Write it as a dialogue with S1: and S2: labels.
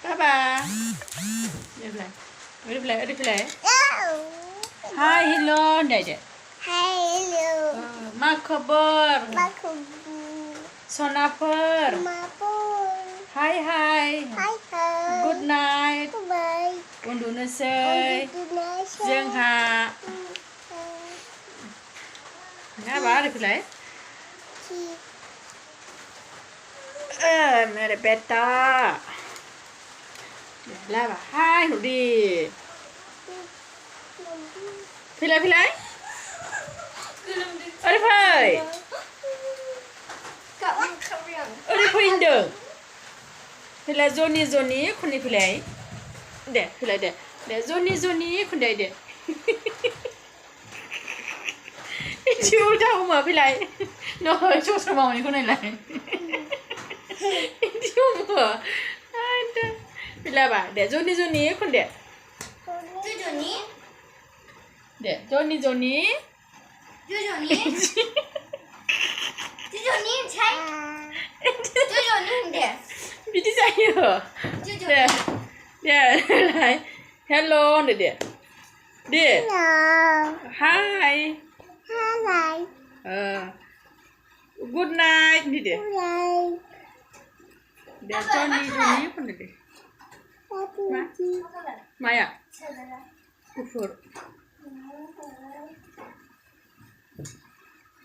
S1: Papa. Reply. Hi, hello, Dede.
S2: Hello.
S1: Ma khabar?
S2: Barhwby.
S1: Sonapur. Hi.
S2: Hi.
S1: Good night.
S2: Bye.
S1: Undunasai. Jengha. Ngapa reply? Mere beta. Lava. Hi, Hudi. Pilai. Ơi phơi. Ơi phơi indeng. Pilai Zoni kuni pilai. De, pilai de. De Zoni kuni de. Chiu tahu mah pilai. No, chiu sama ni kuni lai. Chiu mah. Ada. Pilai ba. De Zoni kuni de. De Zoni.
S2: Johnny chay. Johnny
S1: Bitte saya. De lai. Hello de. De.
S2: Hello.
S1: Hi.
S2: Hi.
S1: Good night ni de.
S2: Hello.
S1: De Johnny pun de. Maya. Kufur.